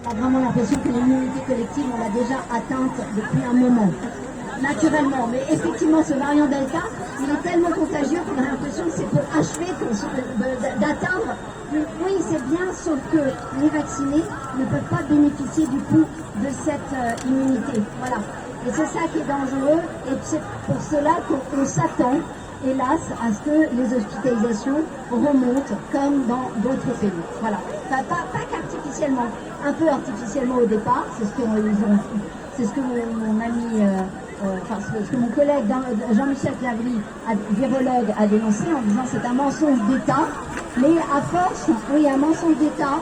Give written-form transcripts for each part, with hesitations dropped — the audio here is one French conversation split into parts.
On a vraiment l'impression que l'immunité collective, on l'a déjà atteinte depuis un moment, naturellement. Mais effectivement, ce variant Delta, il est tellement contagieux qu'on a l'impression que c'est pour achever d'atteindre. Oui, c'est bien, sauf que les vaccinés ne peuvent pas bénéficier du coup de cette immunité. Voilà. Et c'est ça qui est dangereux, et c'est pour cela qu'on s'attend, hélas, à ce que les hospitalisations remontent comme dans d'autres pays. Voilà. Enfin, pas qu'artificiellement, un peu artificiellement au départ, c'est ce que mon ami, ce que mon collègue Jean-Michel Clavry, virologue, a dénoncé en disant c'est un mensonge d'État, mais à force, oui, un mensonge d'État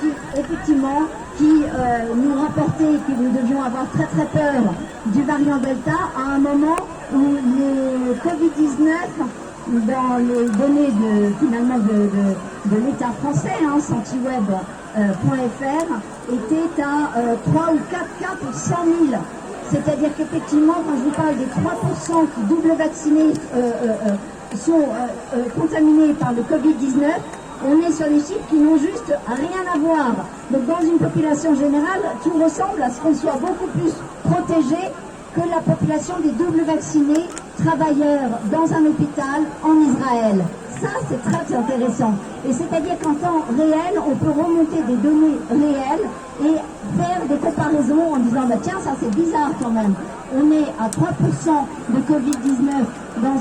qui, effectivement, nous rapportait que nous devions avoir très très peur du variant Delta à un moment où le Covid-19, dans les données de l'État français, Santiweb.fr, était à 3 ou 4 cas pour 100 000. C'est-à-dire qu'effectivement, quand je vous parle des 3% qui double vaccinés sont contaminés par le Covid-19, on est sur des chiffres qui n'ont juste rien à voir. Donc dans une population générale, tout ressemble à ce qu'on soit beaucoup plus protégé que la population des doubles vaccinés travailleurs dans un hôpital en Israël. Ça, c'est très intéressant. Et c'est-à-dire qu'en temps réel, on peut remonter des données réelles et faire des comparaisons en disant bah tiens, ça c'est bizarre quand même. On est à 3% de Covid-19 dans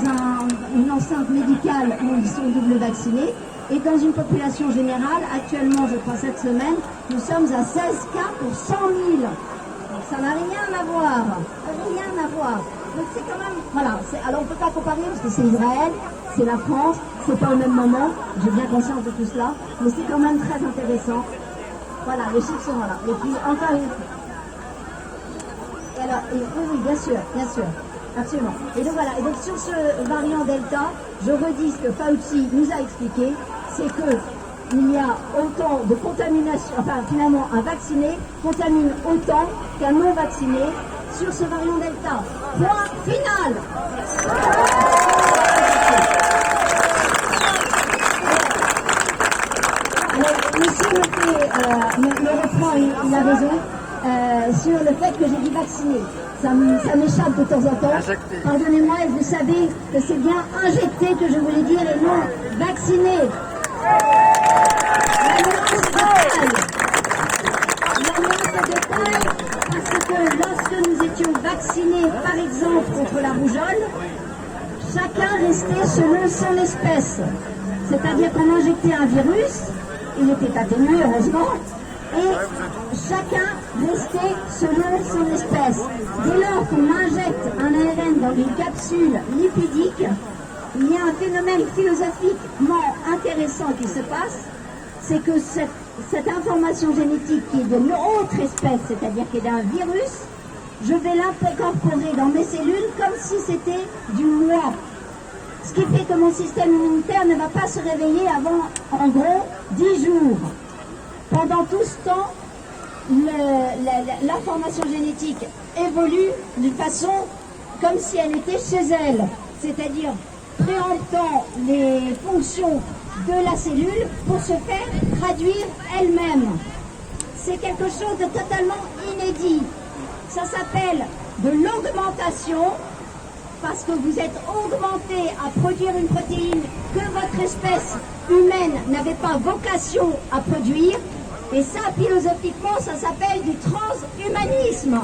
une enceinte médicale où ils sont double vaccinés. Et dans une population générale, actuellement, je crois cette semaine, nous sommes à 16 cas pour 100 000. Donc ça n'a rien à voir. Rien à voir. Donc c'est quand même... Voilà. Alors on ne peut pas comparer parce que c'est Israël, c'est la France, c'est pas au même moment. J'ai bien conscience de tout cela. Mais c'est quand même très intéressant. Voilà, les chiffres sont là. Et puis encore une... Et alors, oui, bien sûr. Absolument. Et donc voilà, et donc sur ce variant Delta, je redis ce que Fauci nous a expliqué, c'est que il y a autant de contamination, enfin finalement un vacciné contamine autant qu'un non vacciné sur ce variant Delta. Point final. Alors, monsieur me reprend, il a raison, sur le fait que j'ai dit vacciné. Ça m'échappe de temps en temps. Pardonnez-moi, et vous savez que c'est bien injecté que je voulais dire et non vacciné. La nuance de taille, parce que lorsque nous étions vaccinés, par exemple, contre la rougeole, chacun restait selon son espèce. C'est-à-dire qu'on injectait un virus, il était atténué, heureusement, et chacun restait selon son espèce. Dès lors qu'on injecte un ARN dans une capsule lipidique, il y a un phénomène philosophiquement intéressant qui se passe, c'est que cette information génétique qui est d'une autre espèce, c'est-à-dire qui est d'un virus, je vais l'incorporer dans mes cellules comme si c'était du moi. Ce qui fait que mon système immunitaire ne va pas se réveiller avant, en gros, 10 jours. Pendant tout ce temps, l'information génétique évolue d'une façon comme si elle était chez elle, c'est-à-dire préemptant les fonctions de la cellule pour se faire traduire elle-même. C'est quelque chose de totalement inédit. Ça s'appelle de l'augmentation, parce que vous êtes augmenté à produire une protéine que votre espèce humaine n'avait pas vocation à produire. Et ça, philosophiquement, ça s'appelle du transhumanisme.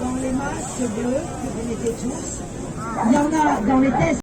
Dans les masques bleus que vous mettez tous, il y en a dans les tests.